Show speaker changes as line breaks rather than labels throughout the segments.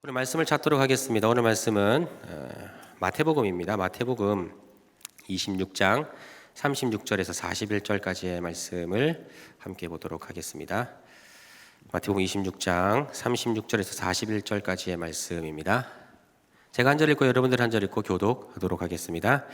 오늘 말씀을 찾도록 하겠습니다. 오늘 말씀은 마태복음입니다. 마태복음 26장 36절에서 41절까지의 말씀을 함께 보도록 하겠습니다. 마태복음 26장 36절에서 41절까지의 말씀입니다. 제가 한 절 읽고 여러분들 한 절 읽고 교독하도록 하겠습니다.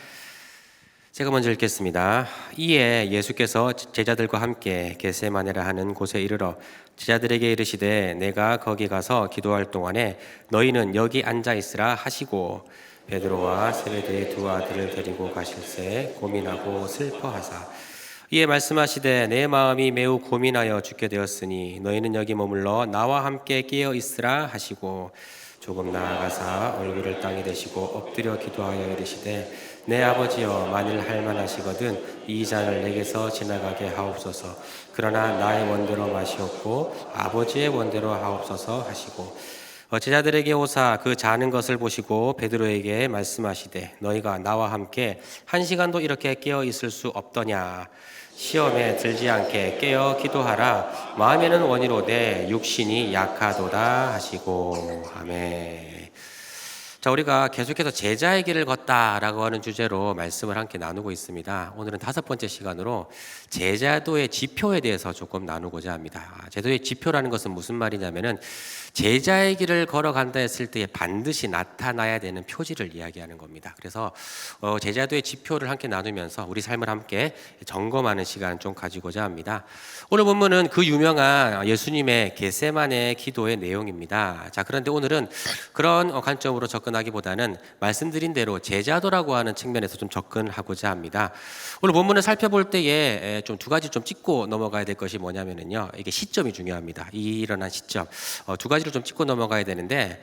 제가 먼저 읽겠습니다. 이에 예수께서 제자들과 함께 겟세마네라 하는 곳에 이르러 제자들에게 이르시되 내가 거기 가서 기도할 동안에 너희는 여기 앉아 있으라 하시고 베드로와 세베대의 두 아들을 데리고 가실새 고민하고 슬퍼하사 이에 말씀하시되 내 마음이 매우 고민하여 죽게 되었으니 너희는 여기 머물러 나와 함께 깨어 있으라 하시고 조금 나아가사 얼굴을 땅에 대시고 엎드려 기도하여 이르시되 내 아버지여 만일 할만하시거든 이 잔을 내게서 지나가게 하옵소서. 그러나 나의 원대로 마시옵고 아버지의 원대로 하옵소서 하시고 제자들에게 오사 그 자는 것을 보시고 베드로에게 말씀하시되 너희가 나와 함께 한 시간도 이렇게 깨어 있을 수 없더냐. 시험에 들지 않게 깨어 기도하라. 마음에는 원이로되 육신이 약하도다 하시고 아멘. 자, 우리가 계속해서 제자의 길을 걷다라고 하는 주제로 말씀을 함께 나누고 있습니다. 오늘은 5번째 시간으로 제자도의 지표에 대해서 조금 나누고자 합니다. 제자도의 지표라는 것은 무슨 말이냐면은 제자의 길을 걸어간다 했을 때 반드시 나타나야 되는 표지를 이야기하는 겁니다. 그래서 제자도의 지표를 함께 나누면서 우리 삶을 함께 점검하는 시간 좀 가지고자 합니다. 오늘 본문은 그 유명한 예수님의 겟세마네 기도의 내용입니다. 자, 그런데 오늘은 그런 관점으로 접근하기보다는 말씀드린 대로 제자도라고 하는 측면에서 좀 접근하고자 합니다. 오늘 본문을 살펴볼 때에 좀 두 가지 좀 짚고 넘어가야 될 것이 뭐냐면요, 이게 시점이 중요합니다. 이 일어난 시점 두 가지를 좀 짚고 넘어가야 되는데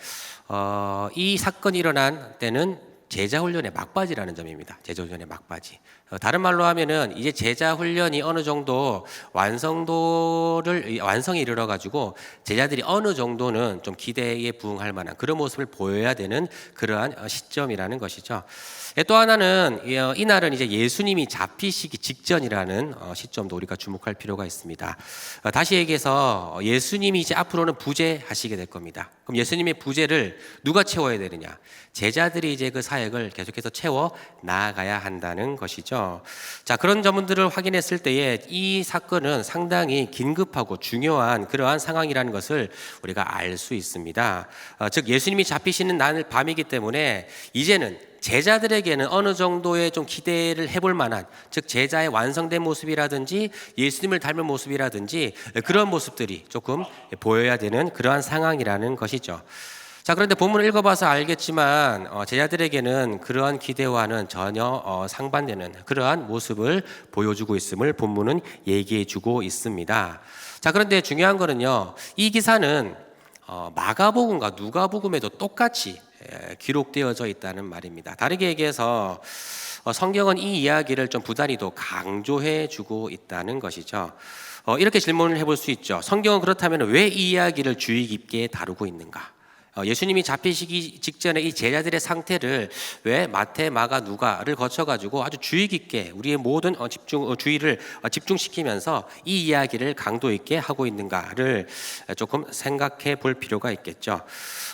이 사건이 일어난 때는 제자 훈련의 막바지라는 점입니다. 제자 훈련의 막바지. 다른 말로 하면은 이제 제자 훈련이 어느 정도 완성에 이르러 가지고 제자들이 어느 정도는 좀 기대에 부응할 만한 그런 모습을 보여야 되는 그러한 시점이라는 것이죠. 또 하나는 이날은 이제 예수님이 잡히시기 직전이라는 시점도 우리가 주목할 필요가 있습니다. 다시 얘기해서 예수님이 이제 앞으로는 부재하시게 될 겁니다. 그럼 예수님의 부재를 누가 채워야 되느냐? 제자들이 이제 그 사역을 계속해서 채워 나아가야 한다는 것이죠. 자, 그런 점들을 확인했을 때에 이 사건은 상당히 긴급하고 중요한 그러한 상황이라는 것을 우리가 알 수 있습니다. 즉 예수님이 잡히시는 날 밤이기 때문에 이제는 제자들에게는 어느 정도의 좀 기대를 해볼 만한, 즉 제자의 완성된 모습이라든지 예수님을 닮은 모습이라든지 그런 모습들이 조금 보여야 되는 그러한 상황이라는 것이죠. 자, 그런데 본문을 읽어봐서 알겠지만 제자들에게는 그러한 기대와는 전혀 상반되는 그러한 모습을 보여주고 있음을 본문은 얘기해주고 있습니다. 자, 그런데 중요한 거는요, 이 기사는 마가복음과 누가복음에도 똑같이 기록되어져 있다는 말입니다. 다르게 얘기해서 성경은 이 이야기를 좀 부단히도 강조해주고 있다는 것이죠. 이렇게 질문을 해볼 수 있죠. 성경은 그렇다면 왜 이 이야기를 주의 깊게 다루고 있는가? 예수님이 잡히시기 직전에 이 제자들의 상태를 왜 마태, 마가, 누가를 거쳐가지고 아주 주의 깊게 우리의 모든 주의를 집중시키면서 이 이야기를 강도 있게 하고 있는가를 조금 생각해 볼 필요가 있겠죠.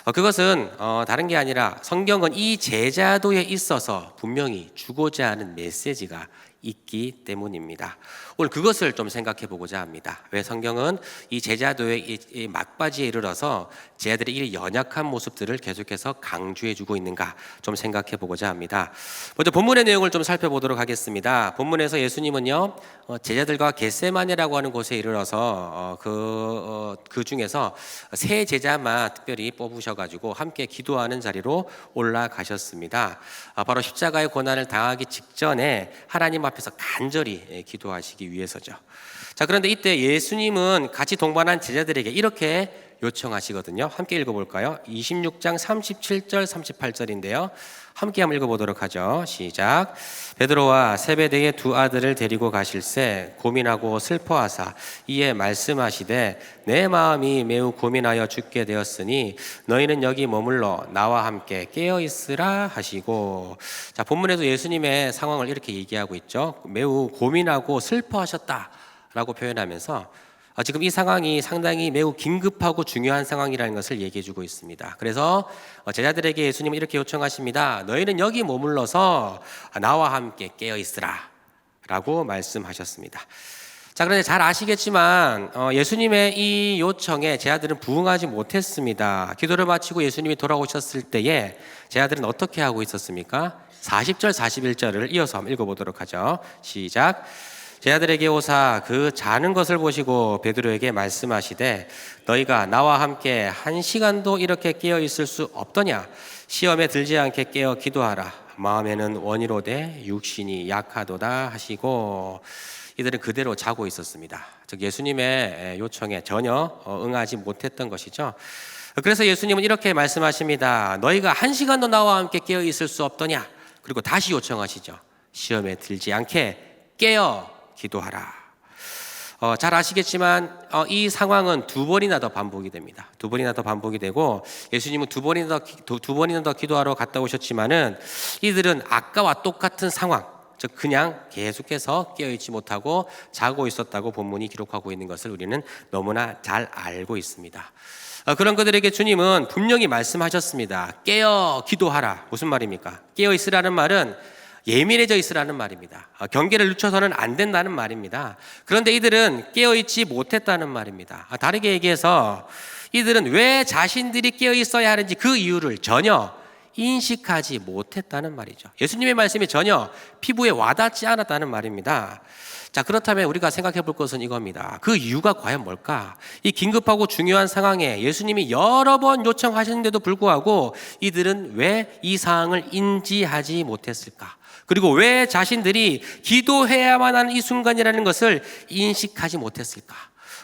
그것은 다른 게 아니라 성경은 이 제자도에 있어서 분명히 주고자 하는 메시지가 있기 때문입니다. 오늘 그것을 좀 생각해 보고자 합니다. 왜 성경은 이 제자도의 이 막바지에 이르러서 제자들의 이 연약한 모습들을 계속해서 강조해 주고 있는가 좀 생각해 보고자 합니다. 먼저 본문의 내용을 좀 살펴보도록 하겠습니다. 본문에서 예수님은요, 제자들과 겟세마네라고 하는 곳에 이르러서 그 중에서 세 제자만 특별히 뽑으셔가지고 함께 기도하는 자리로 올라가셨습니다. 바로 십자가의 고난을 당하기 직전에 하나님 앞에서 간절히 기도하시기 위해서죠. 자, 그런데 이때 예수님은 같이 동반한 제자들에게 이렇게 요청하시거든요. 함께 읽어볼까요? 26장 37절 38절인데요. 함께 한번 읽어보도록 하죠. 시작. 베드로와 세베대의 두 아들을 데리고 가실새 고민하고 슬퍼하사 이에 말씀하시되 내 마음이 매우 고민하여 죽게 되었으니 너희는 여기 머물러 나와 함께 깨어 있으라 하시고. 자, 본문에도 예수님의 상황을 이렇게 얘기하고 있죠. 매우 고민하고 슬퍼하셨다라고 표현하면서 지금 이 상황이 상당히 매우 긴급하고 중요한 상황이라는 것을 얘기해 주고 있습니다. 그래서 제자들에게 예수님은 이렇게 요청하십니다. 너희는 여기 머물러서 나와 함께 깨어 있으라 라고 말씀하셨습니다. 자, 그런데 잘 아시겠지만 예수님의 이 요청에 제자들은 부응하지 못했습니다. 기도를 마치고 예수님이 돌아오셨을 때에 제자들은 어떻게 하고 있었습니까? 40절 41절을 이어서 한번 읽어보도록 하죠. 시작. 제자들에게 오사 그 자는 것을 보시고 베드로에게 말씀하시되 너희가 나와 함께 한 시간도 이렇게 깨어 있을 수 없더냐. 시험에 들지 않게 깨어 기도하라. 마음에는 원이로되 육신이 약하도다 하시고, 이들은 그대로 자고 있었습니다. 즉 예수님의 요청에 전혀 응하지 못했던 것이죠. 그래서 예수님은 이렇게 말씀하십니다. 너희가 한 시간도 나와 함께 깨어 있을 수 없더냐. 그리고 다시 요청하시죠. 시험에 들지 않게 깨어 기도하라. 잘 아시겠지만 이 상황은 두 번이나 더 반복이 됩니다. 두 번이나 더 반복이 되고 예수님은 두 번이나 더 기도하러 갔다 오셨지만은 이들은 아까와 똑같은 상황, 즉 그냥 계속해서 깨어있지 못하고 자고 있었다고 본문이 기록하고 있는 것을 우리는 너무나 잘 알고 있습니다. 그런 그들에게 주님은 분명히 말씀하셨습니다. 깨어 기도하라. 무슨 말입니까? 깨어 있으라는 말은 예민해져 있으라는 말입니다. 경계를 늦춰서는 안 된다는 말입니다. 그런데 이들은 깨어있지 못했다는 말입니다. 다르게 얘기해서 이들은 왜 자신들이 깨어 있어야 하는지 그 이유를 전혀 인식하지 못했다는 말이죠. 예수님의 말씀이 전혀 피부에 와닿지 않았다는 말입니다. 자, 그렇다면 우리가 생각해 볼 것은 이겁니다. 그 이유가 과연 뭘까? 이 긴급하고 중요한 상황에 예수님이 여러 번 요청하셨는데도 불구하고 이들은 왜 이 사항을 인지하지 못했을까? 그리고 왜 자신들이 기도해야만 하는 이 순간이라는 것을 인식하지 못했을까?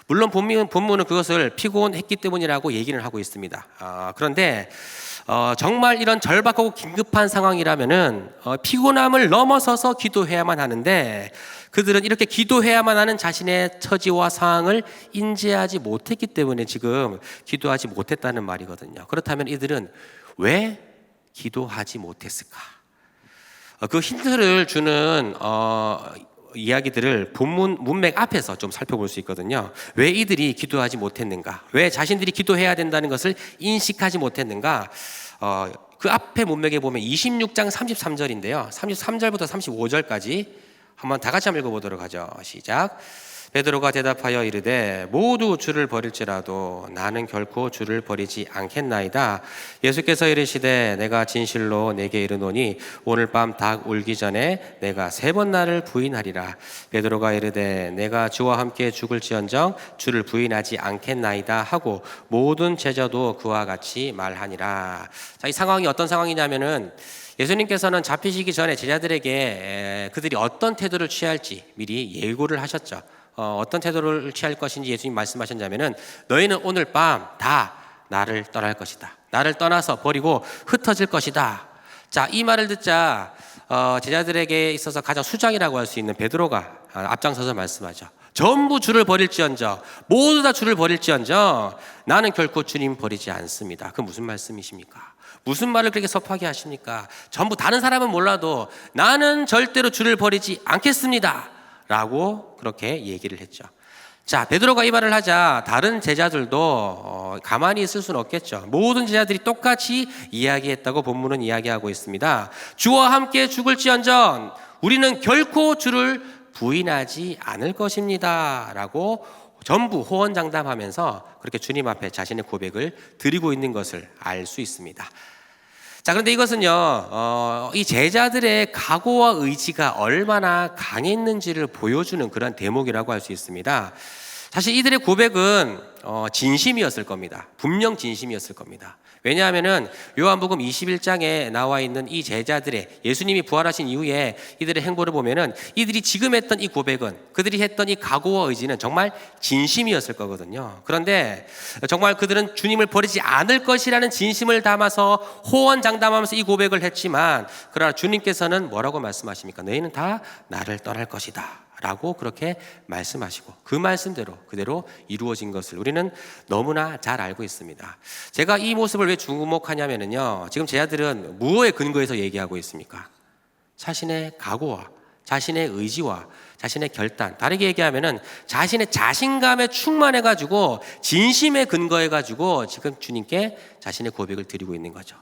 물론 본문은 그것을 피곤했기 때문이라고 얘기를 하고 있습니다. 그런데 정말 이런 절박하고 긴급한 상황이라면은 피곤함을 넘어서서 기도해야만 하는데 그들은 이렇게 기도해야만 하는 자신의 처지와 상황을 인지하지 못했기 때문에 지금 기도하지 못했다는 말이거든요. 그렇다면 이들은 왜 기도하지 못했을까? 그 힌트를 주는 이야기들을 본문 문맥 앞에서 좀 살펴볼 수 있거든요. 왜 이들이 기도하지 못했는가? 왜 자신들이 기도해야 된다는 것을 인식하지 못했는가? 그 앞에 문맥에 보면 26장 33절인데요. 33절부터 35절까지 한번 다 같이 한번 읽어보도록 하죠. 시작. 베드로가 대답하여 이르되 모두 주를 버릴지라도 나는 결코 주를 버리지 않겠나이다. 예수께서 이르시되 내가 진실로 내게 이르노니 오늘 밤 닭 울기 전에 내가 3번 나를 부인하리라. 베드로가 이르되 내가 주와 함께 죽을지언정 주를 부인하지 않겠나이다 하고 모든 제자도 그와 같이 말하니라. 자, 이 상황이 어떤 상황이냐면은 예수님께서는 잡히시기 전에 제자들에게 그들이 어떤 태도를 취할지 미리 예고를 하셨죠. 어떤 태도를 취할 것인지 예수님 말씀하셨냐면은 너희는 오늘 밤 다 나를 떠날 것이다. 나를 떠나서 버리고 흩어질 것이다. 자, 이 말을 듣자 제자들에게 있어서 가장 수장이라고 할 수 있는 베드로가 앞장서서 말씀하죠. 전부 주를 버릴지언정, 모두 다 주를 버릴지언정 나는 결코 주님 버리지 않습니다. 그 무슨 말씀이십니까? 무슨 말을 그렇게 섭하게 하십니까? 전부 다른 사람은 몰라도 나는 절대로 주를 버리지 않겠습니다 라고 그렇게 얘기를 했죠. 자, 베드로가 이 말을 하자 다른 제자들도 가만히 있을 수는 없겠죠. 모든 제자들이 똑같이 이야기했다고 본문은 이야기하고 있습니다. 주와 함께 죽을지언정 우리는 결코 주를 부인하지 않을 것입니다 라고 전부 호언장담하면서 그렇게 주님 앞에 자신의 고백을 드리고 있는 것을 알 수 있습니다. 자, 그런데 이것은요, 이 제자들의 각오와 의지가 얼마나 강했는지를 보여주는 그런 대목이라고 할 수 있습니다. 사실 이들의 고백은 진심이었을 겁니다. 분명 진심이었을 겁니다. 왜냐하면은 요한복음 21장에 나와 있는 이 제자들의 예수님이 부활하신 이후에 이들의 행보를 보면은 이들이 지금 했던 이 고백은 그들이 했던 이 각오와 의지는 정말 진심이었을 거거든요. 그런데 정말 그들은 주님을 버리지 않을 것이라는 진심을 담아서 호언장담하면서 이 고백을 했지만 그러나 주님께서는 뭐라고 말씀하십니까? 너희는 다 나를 떠날 것이다 라고 그렇게 말씀하시고 그 말씀대로 그대로 이루어진 것을 우리는 너무나 잘 알고 있습니다. 제가 이 모습을 왜 주목하냐면요, 지금 제자들은 무엇에 근거해서 얘기하고 있습니까? 자신의 각오와 자신의 의지와 자신의 결단, 다르게 얘기하면은 자신의 자신감에 충만해가지고 진심에 근거해가지고 지금 주님께 자신의 고백을 드리고 있는 거죠.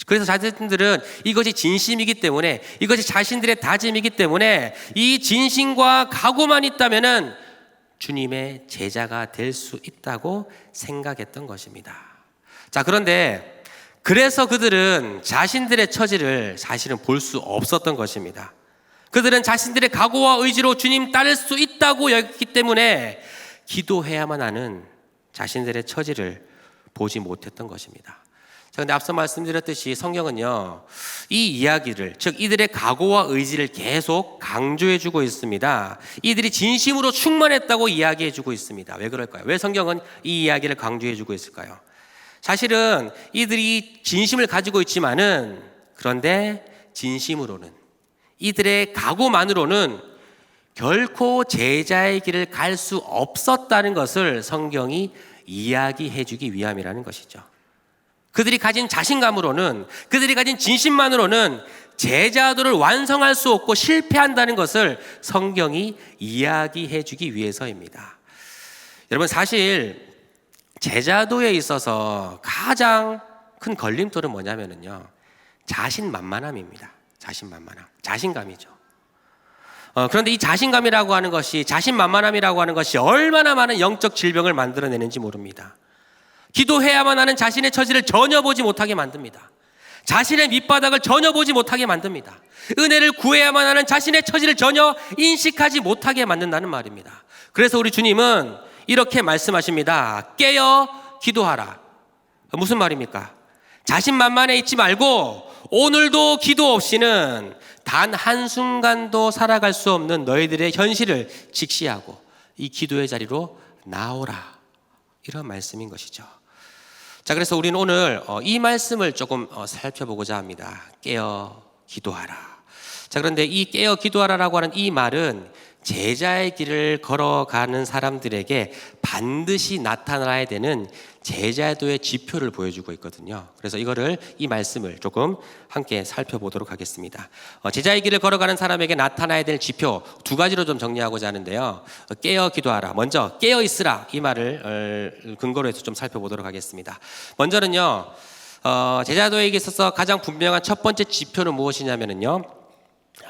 그래서 자신들은 이것이 진심이기 때문에, 이것이 자신들의 다짐이기 때문에 이 진심과 각오만 있다면은 주님의 제자가 될 수 있다고 생각했던 것입니다. 자, 그런데 그래서 그들은 자신들의 처지를 사실은 볼 수 없었던 것입니다. 그들은 자신들의 각오와 의지로 주님 따를 수 있다고 여겼기 때문에 기도해야만 하는 자신들의 처지를 보지 못했던 것입니다. 그런데 앞서 말씀드렸듯이 성경은요, 이 이야기를, 즉 이들의 각오와 의지를 계속 강조해주고 있습니다. 이들이 진심으로 충만했다고 이야기해주고 있습니다. 왜 그럴까요? 왜 성경은 이 이야기를 강조해주고 있을까요? 사실은 이들이 진심을 가지고 있지만은, 그런데 진심으로는, 이들의 각오만으로는 결코 제자의 길을 갈 수 없었다는 것을 성경이 이야기해주기 위함이라는 것이죠. 그들이 가진 자신감으로는, 그들이 가진 진심만으로는 제자도를 완성할 수 없고 실패한다는 것을 성경이 이야기해주기 위해서입니다. 여러분, 사실 제자도에 있어서 가장 큰 걸림돌은 뭐냐면요, 자신만만함입니다. 자신만만함, 자신감이죠. 그런데 이 자신감이라고 하는 것이, 자신만만함이라고 하는 것이 얼마나 많은 영적 질병을 만들어내는지 모릅니다. 기도해야만 하는 자신의 처지를 전혀 보지 못하게 만듭니다. 자신의 밑바닥을 전혀 보지 못하게 만듭니다. 은혜를 구해야만 하는 자신의 처지를 전혀 인식하지 못하게 만든다는 말입니다. 그래서 우리 주님은 이렇게 말씀하십니다. 깨어 기도하라. 무슨 말입니까? 자신만만해 있지 말고 오늘도 기도 없이는 단 한순간도 살아갈 수 없는 너희들의 현실을 직시하고 이 기도의 자리로 나오라. 이런 말씀인 것이죠. 자, 그래서 우리는 오늘 이 말씀을 조금 살펴보고자 합니다. 깨어 기도하라. 자, 그런데 이 깨어 기도하라라고 하는 이 말은 제자의 길을 걸어가는 사람들에게 반드시 나타나야 되는 제자도의 지표를 보여주고 있거든요. 그래서 이 말씀을 조금 함께 살펴보도록 하겠습니다. 제자의 길을 걸어가는 사람에게 나타나야 될 지표 두 가지로 좀 정리하고자 하는데요. 깨어 기도하라. 먼저 깨어 있으라. 이 말을 근거로 해서 좀 살펴보도록 하겠습니다. 먼저는요, 제자도에게 있어서 가장 분명한 첫 번째 지표는 무엇이냐면요,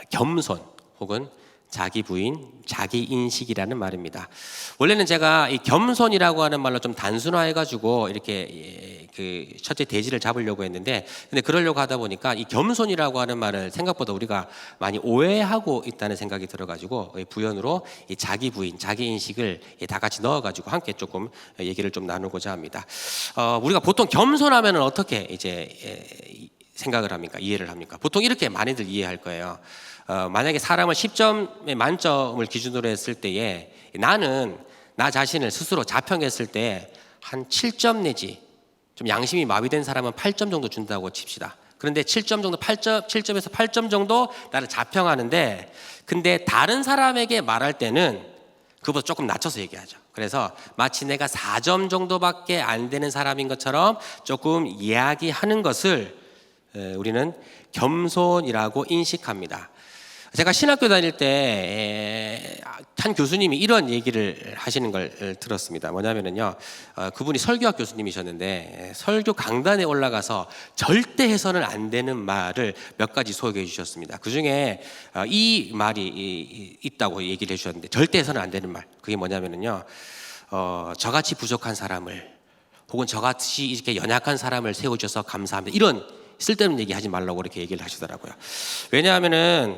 겸손 혹은 자기 부인, 자기 인식이라는 말입니다. 원래는 제가 이 겸손이라고 하는 말로 좀 단순화해가지고 이렇게 그 첫째 대지를 잡으려고 했는데, 근데 그러려고 하다 보니까 이 겸손이라고 하는 말을 생각보다 우리가 많이 오해하고 있다는 생각이 들어가지고 부연으로 이 자기 부인, 자기 인식을 다 같이 넣어가지고 함께 조금 얘기를 좀 나누고자 합니다. 우리가 보통 겸손하면은 어떻게 이제 생각을 합니까? 이해를 합니까? 보통 이렇게 많이들 이해할 거예요. 만약에 사람을 10점의 만점을 기준으로 했을 때에 나는 나 자신을 스스로 자평했을 때 한 7점 내지 좀 양심이 마비된 사람은 8점 정도 준다고 칩시다. 그런데 7점 정도, 7점에서 8점 정도 나를 자평하는데, 근데 다른 사람에게 말할 때는 그보다 조금 낮춰서 얘기하죠. 그래서 마치 내가 4점 정도밖에 안 되는 사람인 것처럼 조금 이야기하는 것을 우리는 겸손이라고 인식합니다. 제가 신학교 다닐 때 한 교수님이 이런 얘기를 하시는 걸 들었습니다. 뭐냐면요, 그분이 설교학 교수님이셨는데 설교 강단에 올라가서 절대 해서는 안 되는 말을 몇 가지 소개해 주셨습니다. 그 중에 이 말이 있다고 얘기를 해주셨는데, 절대 해서는 안 되는 말, 그게 뭐냐면요, 저같이 부족한 사람을 혹은 저같이 이렇게 연약한 사람을 세워주셔서 감사합니다, 이런 쓸데없는 얘기 하지 말라고 이렇게 얘기를 하시더라고요. 왜냐하면은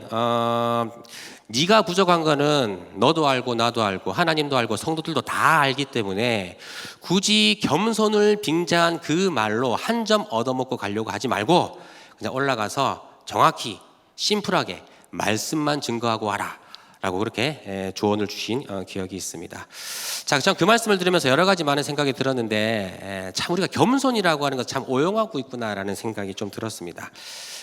네가 부족한 거는 너도 알고 나도 알고 하나님도 알고 성도들도 다 알기 때문에 굳이 겸손을 빙자한 그 말로 한 점 얻어먹고 가려고 하지 말고 그냥 올라가서 정확히 심플하게 말씀만 증거하고 와라 라고 그렇게 조언을 주신 기억이 있습니다. 자, 전 그 말씀을 들으면서 여러 가지 많은 생각이 들었는데, 참 우리가 겸손이라고 하는 것 참 오용하고 있구나라는 생각이 좀 들었습니다.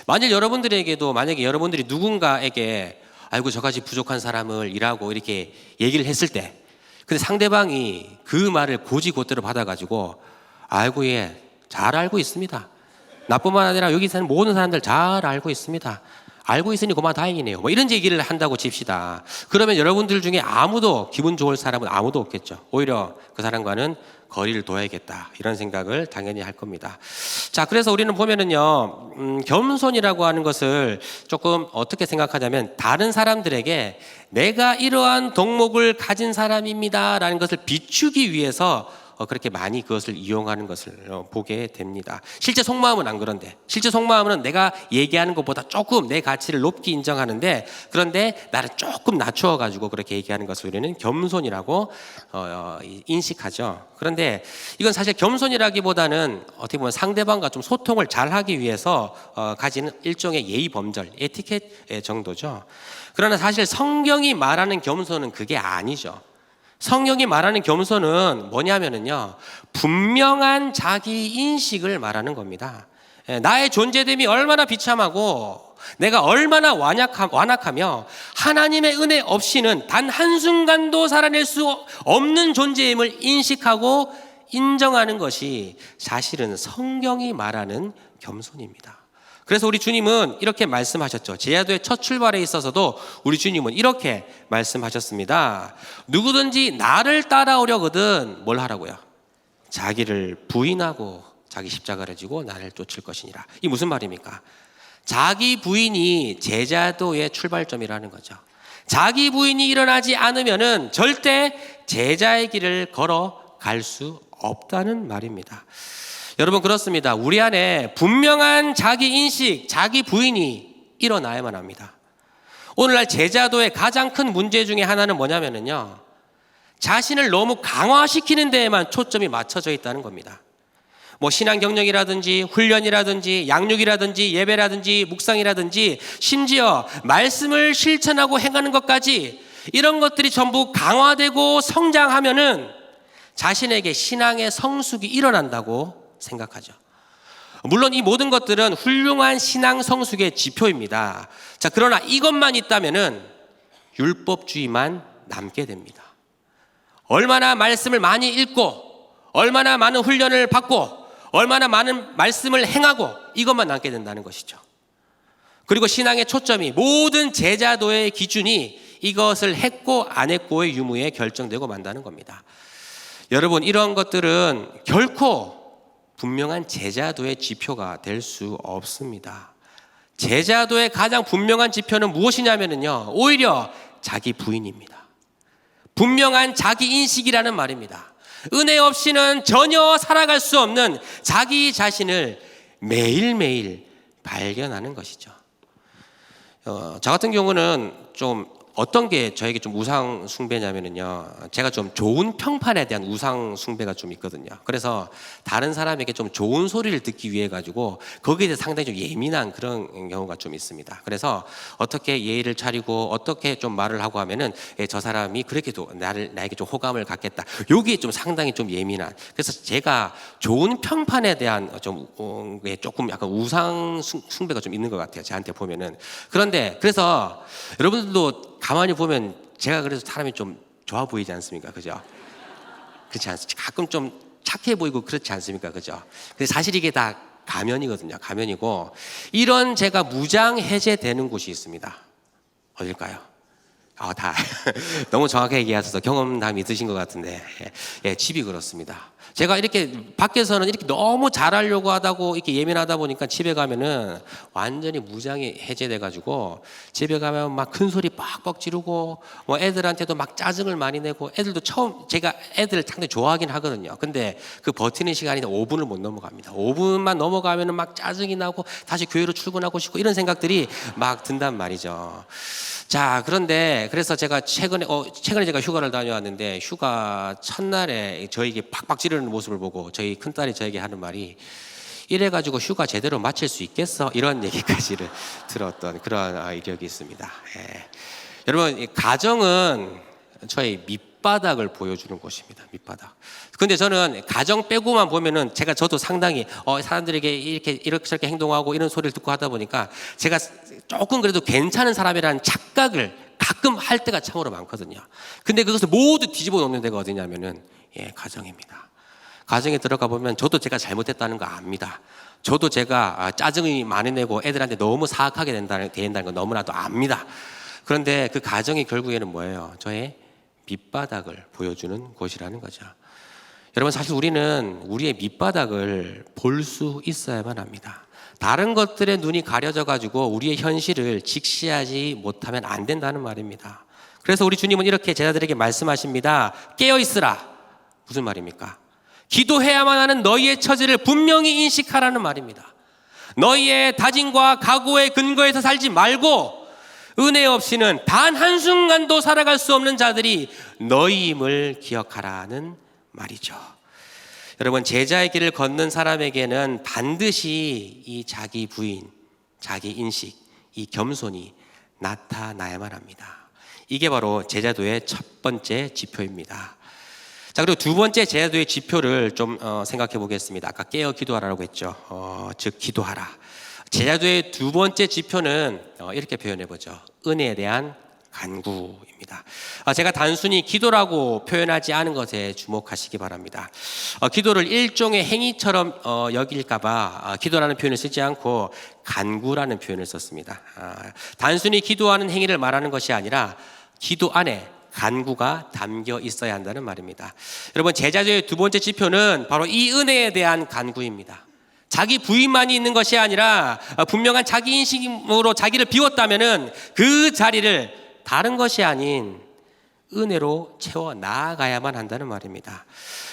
만약에 여러분들이 누군가에게 아이고 저같이 부족한 사람을 이라고 이렇게 얘기를 했을 때, 근데 상대방이 그 말을 곧이곧대로 받아가지고 아이고 예, 잘 알고 있습니다. 나뿐만 아니라 여기 사는 모든 사람들 잘 알고 있습니다. 알고 있으니 고마 다행이네요. 뭐 이런 얘기를 한다고 칩시다. 그러면 여러분들 중에 아무도 기분 좋을 사람은 아무도 없겠죠. 오히려 그 사람과는 거리를 둬야겠다 이런 생각을 당연히 할 겁니다. 자, 그래서 우리는 보면은요, 겸손이라고 하는 것을 조금 어떻게 생각하냐면 다른 사람들에게 내가 이러한 덕목을 가진 사람입니다라는 것을 비추기 위해서 그렇게 많이 그것을 이용하는 것을 보게 됩니다. 실제 속마음은 안 그런데, 실제 속마음은 내가 얘기하는 것보다 조금 내 가치를 높게 인정하는데, 그런데 나를 조금 낮추어 가지고 그렇게 얘기하는 것을 우리는 겸손이라고 인식하죠. 그런데 이건 사실 겸손이라기보다는 어떻게 보면 상대방과 좀 소통을 잘하기 위해서 가지는 일종의 예의 범절, 에티켓 정도죠. 그러나 사실 성경이 말하는 겸손은 그게 아니죠. 성경이 말하는 겸손은 뭐냐면은요, 분명한 자기 인식을 말하는 겁니다. 나의 존재됨이 얼마나 비참하고 내가 얼마나 완악하며 하나님의 은혜 없이는 단 한순간도 살아낼 수 없는 존재임을 인식하고 인정하는 것이 사실은 성경이 말하는 겸손입니다. 그래서 우리 주님은 이렇게 말씀하셨죠. 제자도의 첫 출발에 있어서도 우리 주님은 이렇게 말씀하셨습니다. 누구든지 나를 따라오려거든 뭘 하라고요? 자기를 부인하고 자기 십자가를 지고 나를 쫓을 것이니라. 이 무슨 말입니까? 자기 부인이 제자도의 출발점이라는 거죠. 자기 부인이 일어나지 않으면은 절대 제자의 길을 걸어갈 수 없다는 말입니다. 여러분, 그렇습니다. 우리 안에 분명한 자기 인식, 자기 부인이 일어나야만 합니다. 오늘날 제자도의 가장 큰 문제 중에 하나는 뭐냐면요, 자신을 너무 강화시키는 데에만 초점이 맞춰져 있다는 겁니다. 뭐 신앙 경력이라든지 훈련이라든지 양육이라든지 예배라든지 묵상이라든지 심지어 말씀을 실천하고 행하는 것까지 이런 것들이 전부 강화되고 성장하면은 자신에게 신앙의 성숙이 일어난다고 생각하죠. 물론 이 모든 것들은 훌륭한 신앙 성숙의 지표입니다. 자, 그러나 이것만 있다면은 율법주의만 남게 됩니다. 얼마나 말씀을 많이 읽고 얼마나 많은 훈련을 받고 얼마나 많은 말씀을 행하고 이것만 남게 된다는 것이죠. 그리고 신앙의 초점이 모든 제자도의 기준이 이것을 했고 안 했고의 유무에 결정되고 만다는 겁니다. 여러분, 이런 것들은 결코 분명한 제자도의 지표가 될 수 없습니다. 제자도의 가장 분명한 지표는 무엇이냐면요, 오히려 자기 부인입니다. 분명한 자기 인식이라는 말입니다. 은혜 없이는 전혀 살아갈 수 없는 자기 자신을 매일매일 발견하는 것이죠. 저 같은 경우는 좀 어떤 게 저에게 좀 우상 숭배냐면요, 제가 좀 좋은 평판에 대한 우상 숭배가 좀 있거든요. 그래서 다른 사람에게 좀 좋은 소리를 듣기 위해 가지고 거기에 대해서 상당히 좀 예민한 그런 경우가 좀 있습니다. 그래서 어떻게 예의를 차리고 어떻게 좀 말을 하고 하면은 저 사람이 그렇게도 나에게 좀 호감을 갖겠다. 여기에 좀 상당히 좀 예민한. 그래서 제가 좋은 평판에 대한 좀 조금 약간 우상 숭배가 좀 있는 것 같아요. 저한테 보면은. 그런데 그래서 여러분들도 가만히 보면 제가 그래서 사람이 좀 좋아 보이지 않습니까? 그죠? 그렇지 않습니까? 가끔 좀 착해 보이고 그렇지 않습니까? 그죠? 근데 사실 이게 다 가면이거든요. 가면이고, 이런 제가 무장 해제되는 곳이 있습니다. 어딜까요? 다 너무 정확하게 얘기하셔서 경험담이 있으신 것 같은데, 집이 그렇습니다. 제가 이렇게 밖에서는 이렇게 너무 잘하려고 하다고 이렇게 예민하다 보니까 집에 가면은 완전히 무장이 해제돼가지고 집에 가면 막 큰 소리 빡빡 지르고 뭐 애들한테도 막 짜증을 많이 내고, 애들도 처음 제가 애들을 상당히 좋아하긴 하거든요. 근데 그 버티는 시간이 5분을 못 넘어갑니다. 5분만 넘어가면은 막 짜증이 나고 다시 교회로 출근하고 싶고 이런 생각들이 막 든단 말이죠. 자, 그런데 그래서 제가 최근에 제가 휴가를 다녀왔는데 휴가 첫날에 저에게 팍팍 지르는 모습을 보고 저희 큰딸이 저에게 하는 말이, 이래가지고 휴가 제대로 마칠 수 있겠어? 이런 얘기까지를 들었던 그런 이력이 있습니다. 여러분, 가정은 저의 밑바닥을 보여주는 곳입니다. 밑바닥. 근데 저는 가정 빼고만 보면은 저도 상당히 사람들에게 이렇게 저렇게 행동하고 이런 소리를 듣고 하다 보니까 제가 조금 그래도 괜찮은 사람이라는 착각을 가끔 할 때가 참으로 많거든요. 근데 그것을 모두 뒤집어 놓는 데가 어디냐면은 가정입니다. 가정에 들어가 보면 저도 제가 잘못했다는 거 압니다. 저도 제가 짜증이 많이 내고 애들한테 너무 사악하게 된다는 건 너무나도 압니다. 그런데 그 가정이 결국에는 뭐예요? 저의 밑바닥을 보여주는 곳이라는 거죠. 여러분, 사실 우리는 우리의 밑바닥을 볼 수 있어야만 합니다. 다른 것들에 눈이 가려져 가지고 우리의 현실을 직시하지 못하면 안 된다는 말입니다. 그래서 우리 주님은 이렇게 제자들에게 말씀하십니다. 깨어 있으라. 무슨 말입니까? 기도해야만 하는 너희의 처지를 분명히 인식하라는 말입니다. 너희의 다짐과 각오의 근거에서 살지 말고 은혜 없이는 단 한순간도 살아갈 수 없는 자들이 너희임을 기억하라는 말이죠. 여러분, 제자의 길을 걷는 사람에게는 반드시 이 자기 부인, 자기 인식, 이 겸손이 나타나야만 합니다. 이게 바로 제자도의 첫 번째 지표입니다. 자, 그리고 두 번째 제자도의 지표를 좀 생각해 보겠습니다. 아까 깨어 기도하라고 했죠. 즉 기도하라. 제자도의 두 번째 지표는 이렇게 표현해 보죠. 은혜에 대한 간구입니다. 제가 단순히 기도라고 표현하지 않은 것에 주목하시기 바랍니다. 기도를 일종의 행위처럼 여길까봐 기도라는 표현을 쓰지 않고 간구라는 표현을 썼습니다. 단순히 기도하는 행위를 말하는 것이 아니라 기도 안에 간구가 담겨 있어야 한다는 말입니다. 여러분, 제자도의 두 번째 지표는 바로 이 은혜에 대한 간구입니다. 자기 부인만이 있는 것이 아니라 분명한 자기 인식으로 자기를 비웠다면은 그 자리를 다른 것이 아닌 은혜로 채워 나아가야만 한다는 말입니다.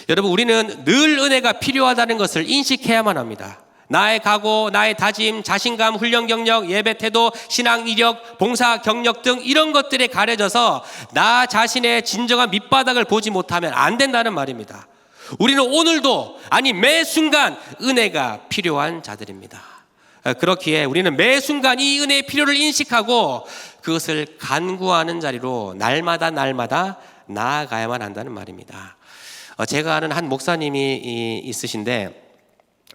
여러분, 우리는 늘 은혜가 필요하다는 것을 인식해야만 합니다. 나의 각오, 나의 다짐, 자신감, 훈련 경력, 예배 태도, 신앙 이력, 봉사 경력 등 이런 것들에 가려져서 나 자신의 진정한 밑바닥을 보지 못하면 안 된다는 말입니다. 우리는 오늘도, 아니 매 순간 은혜가 필요한 자들입니다. 그렇기에 우리는 매 순간 이 은혜의 필요를 인식하고 그것을 간구하는 자리로 날마다 나아가야만 한다는 말입니다. 제가 아는 한 목사님이 있으신데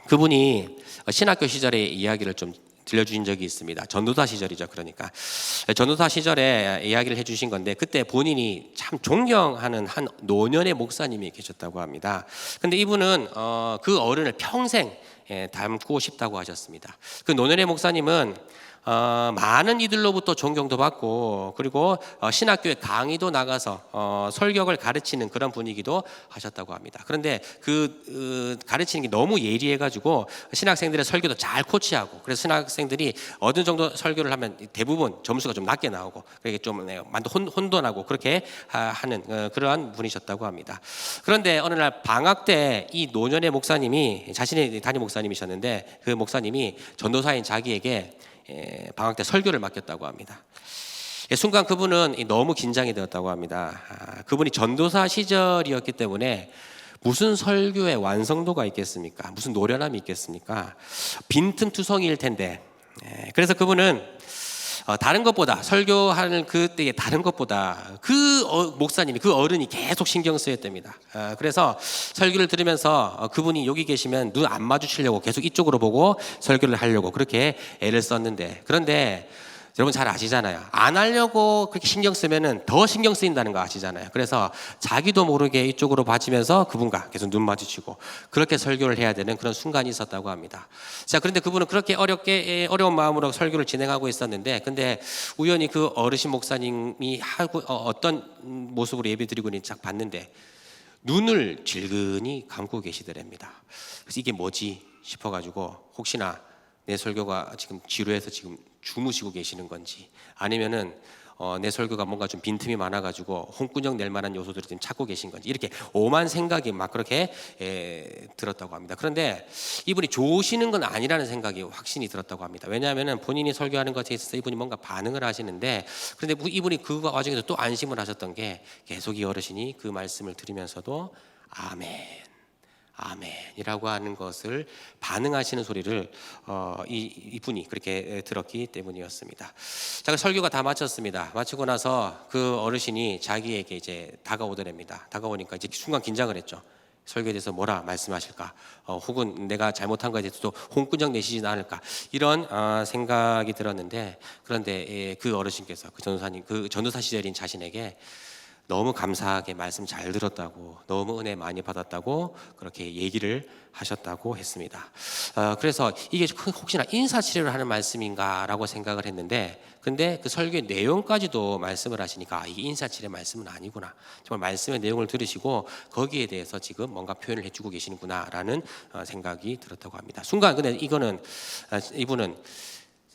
그분이 신학교 시절의 이야기를 좀 들려주신 적이 있습니다. 전도사 시절이죠. 그러니까 전도사 시절에 이야기를 해주신 건데 그때 본인이 참 존경하는 한 노년의 목사님이 계셨다고 합니다. 근데 이분은 그 어른을 평생 닮고 싶다고 하셨습니다. 그 노년의 목사님은 많은 이들로부터 존경도 받고 그리고 신학교에 강의도 나가서 설교를 가르치는 그런 분위기도 하셨다고 합니다. 그런데 그 가르치는 게 너무 예리해가지고 신학생들의 설교도 잘 코치하고 그래서 신학생들이 어느 정도 설교를 하면 대부분 점수가 좀 낮게 나오고 그게 좀 혼돈하고 그렇게 하는 그러한 분이셨다고 합니다. 그런데 어느 날 방학 때 이 노년의 목사님이 자신의 담임 목사님이셨는데 그 목사님이 전도사인 자기에게 방학 때 설교를 맡겼다고 합니다. 순간 그분은 너무 긴장이 되었다고 합니다. 그분이 전도사 시절이었기 때문에 무슨 설교의 완성도가 있겠습니까? 무슨 노련함이 있겠습니까? 빈틈투성이일 텐데. 그래서 그분은 다른 것보다 설교하는 그때의 다른 것보다 그 목사님이 그 어른이 계속 신경 쓰였답니다. 그래서 설교를 들으면서 그분이 여기 계시면 눈 안 마주치려고 계속 이쪽으로 보고 설교를 하려고 그렇게 애를 썼는데 그런데 여러분 잘 아시잖아요. 안 하려고 그렇게 신경 쓰면은 더 신경 쓰인다는 거 아시잖아요. 그래서 자기도 모르게 이쪽으로 봐주면서 그분과 계속 눈 마주치고 그렇게 설교를 해야 되는 그런 순간이 있었다고 합니다. 자, 그런데 그분은 그렇게 어려운 마음으로 설교를 진행하고 있었는데, 근데 우연히 그 어르신 목사님이 하고 어떤 모습으로 예배드리고 있는지 딱 봤는데 눈을 질근히 감고 계시더랍니다. 그래서 이게 뭐지 싶어가지고 혹시나 내 설교가 지금 지루해서 지금 주무시고 계시는 건지 아니면은 내 설교가 뭔가 좀 빈틈이 많아가지고 홍군형 낼 만한 요소들을 좀 찾고 계신 건지 이렇게 오만 생각이 막 그렇게 들었다고 합니다. 그런데 이분이 좋으시는 건 아니라는 생각이 확신이 들었다고 합니다. 왜냐하면 본인이 설교하는 것에 있어서 이분이 뭔가 반응을 하시는데 그런데 이분이 그 와중에서 또 안심을 하셨던 게 계속 이 어르신이 그 말씀을 들으면서도 아멘이라고 하는 것을 반응하시는 소리를 이분이 그렇게 들었기 때문이었습니다. 자, 설교가 다 마쳤습니다. 마치고 나서 그 어르신이 자기에게 이제 다가오더랍니다. 다가오니까 이제 순간 긴장을 했죠. 설교에 대해서 뭐라 말씀하실까? 혹은 내가 잘못한 것에 대해서 또 홍군장 내시지 않을까? 이런 생각이 들었는데 그런데 그 어르신께서 그 전도사 시절인 자신에게 너무 감사하게 말씀 잘 들었다고, 너무 은혜 많이 받았다고 그렇게 얘기를 하셨다고 했습니다. 그래서 이게 혹시나 인사치레를 하는 말씀인가라고 생각을 했는데, 근데 그 설교의 내용까지도 말씀을 하시니까 이게 인사치레 말씀은 아니구나. 정말 말씀의 내용을 들으시고 거기에 대해서 지금 뭔가 표현을 해주고 계시는구나라는 생각이 들었다고 합니다. 순간 근데 이분은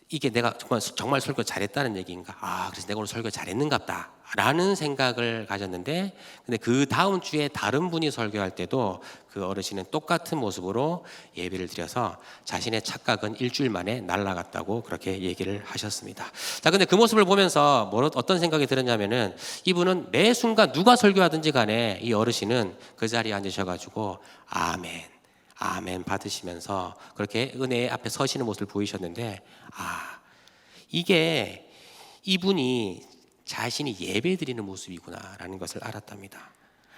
이게 내가 정말 설교 잘했다는 얘기인가? 그래서 내가 오늘 설교 잘했는갑다 라는 생각을 가졌는데, 근데 그 다음 주에 다른 분이 설교할 때도 그 어르신은 똑같은 모습으로 예배를 드려서 자신의 착각은 일주일 만에 날아갔다고 그렇게 얘기를 하셨습니다. 자, 근데 그 모습을 보면서 어떤 생각이 들었냐면은, 이분은 매 순간 누가 설교하든지 간에 이 어르신은 그 자리에 앉으셔가지고 아멘, 아멘 받으시면서 그렇게 은혜 앞에 서시는 모습을 보이셨는데, 이게 이분이 자신이 예배 드리는 모습이구나라는 것을 알았답니다.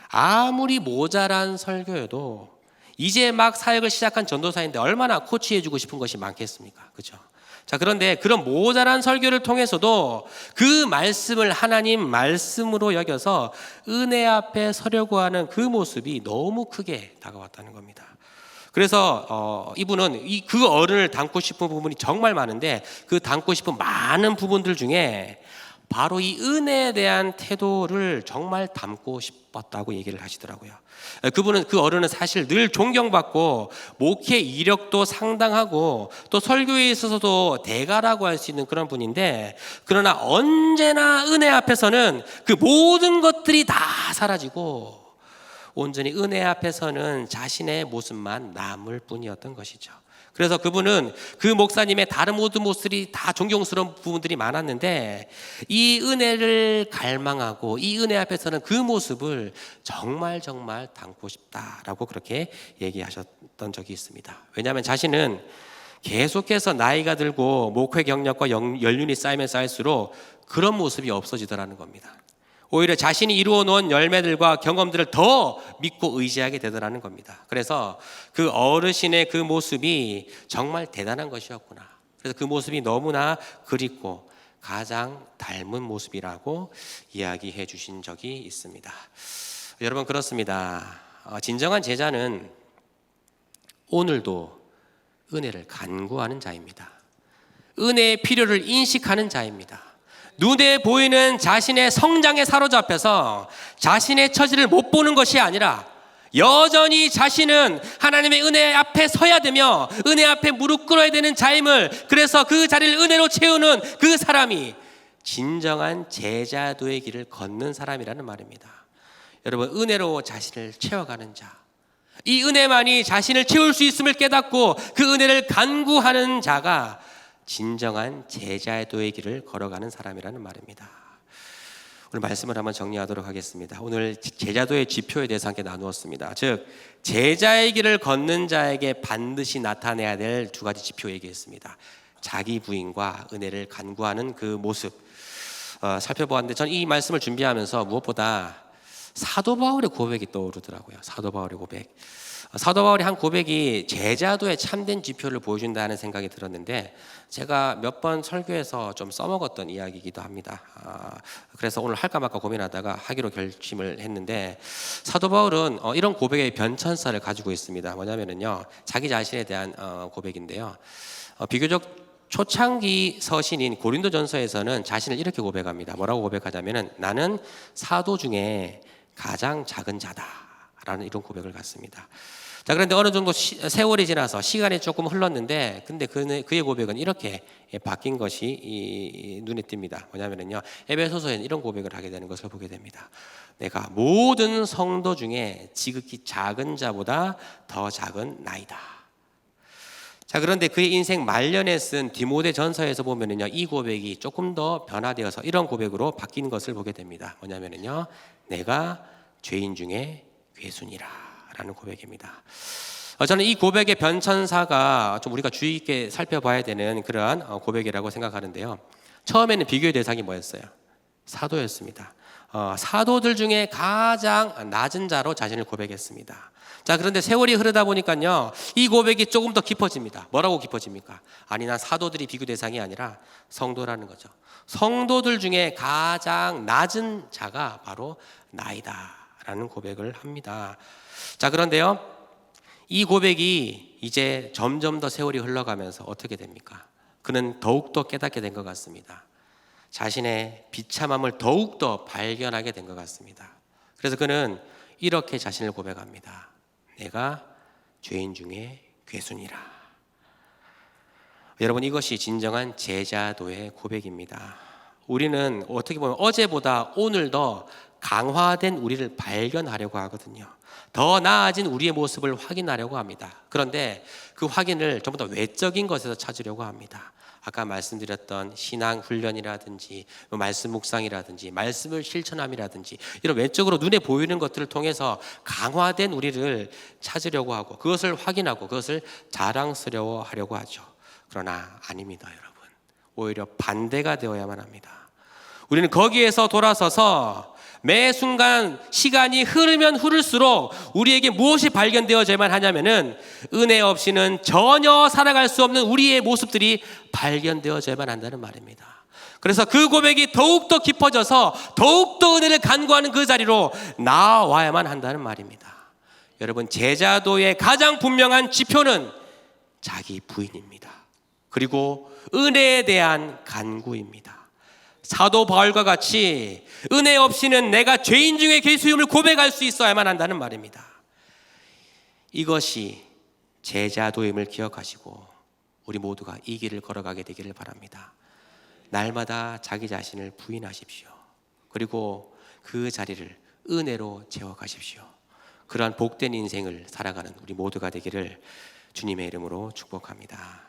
아무리 모자란 설교여도 이제 막 사역을 시작한 전도사인데 얼마나 코치해주고 싶은 것이 많겠습니까? 그렇죠? 자, 그런데 그런 모자란 설교를 통해서도 그 말씀을 하나님 말씀으로 여겨서 은혜 앞에 서려고 하는 그 모습이 너무 크게 다가왔다는 겁니다. 그래서 이분은 그 어른을 닮고 싶은 부분이 정말 많은데, 그 닮고 싶은 많은 부분들 중에 바로 이 은혜에 대한 태도를 정말 닮고 싶었다고 얘기를 하시더라고요. 그분은, 그 어른은 사실 늘 존경받고 목회 이력도 상당하고 또 설교에 있어서도 대가라고 할 수 있는 그런 분인데, 그러나 언제나 은혜 앞에서는 그 모든 것들이 다 사라지고 온전히 은혜 앞에서는 자신의 모습만 남을 뿐이었던 것이죠. 그래서 그분은 그 목사님의 다른 모든 모습이 다 존경스러운 부분들이 많았는데, 이 은혜를 갈망하고 이 은혜 앞에서는 그 모습을 정말 닮고 싶다라고 그렇게 얘기하셨던 적이 있습니다. 왜냐하면 자신은 계속해서 나이가 들고 목회 경력과 연륜이 쌓이면 쌓일수록 그런 모습이 없어지더라는 겁니다. 오히려 자신이 이루어 놓은 열매들과 경험들을 더 믿고 의지하게 되더라는 겁니다. 그래서 그 어르신의 그 모습이 정말 대단한 것이었구나. 그래서 그 모습이 너무나 그립고 가장 닮은 모습이라고 이야기해 주신 적이 있습니다. 여러분, 그렇습니다. 진정한 제자는 오늘도 은혜를 간구하는 자입니다. 은혜의 필요를 인식하는 자입니다. 눈에 보이는 자신의 성장에 사로잡혀서 자신의 처지를 못 보는 것이 아니라 여전히 자신은 하나님의 은혜 앞에 서야 되며 은혜 앞에 무릎 꿇어야 되는 자임을, 그래서 그 자리를 은혜로 채우는 그 사람이 진정한 제자도의 길을 걷는 사람이라는 말입니다. 여러분, 은혜로 자신을 채워가는 자, 이 은혜만이 자신을 채울 수 있음을 깨닫고 그 은혜를 간구하는 자가 진정한 제자도의 길을 걸어가는 사람이라는 말입니다. 오늘 말씀을 한번 정리하도록 하겠습니다. 오늘 제자도의 지표에 대해서 함께 나누었습니다. 즉, 제자의 길을 걷는 자에게 반드시 나타내야 될 두 가지 지표 얘기했습니다. 자기 부인과 은혜를 간구하는 그 모습 살펴보았는데, 전 이 말씀을 준비하면서 무엇보다 사도 바울의 고백이 떠오르더라고요. 사도 바울의 고백. 사도 바울의 한 고백이 제자도의 참된 지표를 보여준다는 생각이 들었는데, 제가 몇 번 설교에서 좀 써먹었던 이야기이기도 합니다. 그래서 오늘 할까 말까 고민하다가 하기로 결심을 했는데, 사도 바울은 이런 고백의 변천사를 가지고 있습니다. 뭐냐면요, 자기 자신에 대한 고백인데요. 비교적 초창기 서신인 고린도전서에서는 자신을 이렇게 고백합니다. 뭐라고 고백하자면은, 나는 사도 중에 가장 작은 자다라는 이런 고백을 갖습니다. 자, 그런데 어느 정도 세월이 지나서 시간이 조금 흘렀는데, 근데 그의 고백은 이렇게 바뀐 것이 눈에 띕니다. 뭐냐면요, 에베소서에는 이런 고백을 하게 되는 것을 보게 됩니다. 내가 모든 성도 중에 지극히 작은 자보다 더 작은 나이다. 자, 그런데 그의 인생 말년에 쓴 디모데 전서에서 보면은요, 이 고백이 조금 더 변화되어서 이런 고백으로 바뀐 것을 보게 됩니다. 뭐냐면은요, 내가 죄인 중에 괴순이라 라는 고백입니다. 저는 이 고백의 변천사가 좀 우리가 주의 있게 살펴봐야 되는 그러한 고백이라고 생각하는데요. 처음에는 비교의 대상이 뭐였어요? 사도였습니다. 사도들 중에 가장 낮은 자로 자신을 고백했습니다. 자, 그런데 세월이 흐르다 보니까요, 이 고백이 조금 더 깊어집니다. 뭐라고 깊어집니까? 아니, 난 사도들이 비교 대상이 아니라 성도라는 거죠. 성도들 중에 가장 낮은 자가 바로 나이다 라는 고백을 합니다. 자, 그런데요, 이 고백이 이제 점점 더 세월이 흘러가면서 어떻게 됩니까? 그는 더욱더 깨닫게 된 것 같습니다. 자신의 비참함을 더욱더 발견하게 된 것 같습니다. 그래서 그는 이렇게 자신을 고백합니다. 내가 죄인 중에 괴순이라. 여러분, 이것이 진정한 제자도의 고백입니다. 우리는 어떻게 보면 어제보다 오늘 더 강화된 우리를 발견하려고 하거든요. 더 나아진 우리의 모습을 확인하려고 합니다. 그런데 그 확인을 전부 다 외적인 것에서 찾으려고 합니다. 아까 말씀드렸던 신앙 훈련이라든지 말씀 묵상이라든지 말씀을 실천함이라든지 이런 외적으로 눈에 보이는 것들을 통해서 강화된 우리를 찾으려고 하고 그것을 확인하고 그것을 자랑스러워하려고 하죠. 그러나 아닙니다, 여러분. 오히려 반대가 되어야만 합니다. 우리는 거기에서 돌아서서 매 순간 시간이 흐르면 흐를수록 우리에게 무엇이 발견되어져야만 하냐면은 은혜 없이는 전혀 살아갈 수 없는 우리의 모습들이 발견되어져야만 한다는 말입니다. 그래서 그 고백이 더욱더 깊어져서 더욱더 은혜를 간구하는 그 자리로 나와야만 한다는 말입니다. 여러분, 제자도의 가장 분명한 지표는 자기 부인입니다. 그리고 은혜에 대한 간구입니다. 사도 바울과 같이 은혜 없이는 내가 죄인 중에 괴수임을 고백할 수 있어야만 한다는 말입니다. 이것이 제자도임을 기억하시고 우리 모두가 이 길을 걸어가게 되기를 바랍니다. 날마다 자기 자신을 부인하십시오. 그리고 그 자리를 은혜로 채워가십시오. 그러한 복된 인생을 살아가는 우리 모두가 되기를 주님의 이름으로 축복합니다.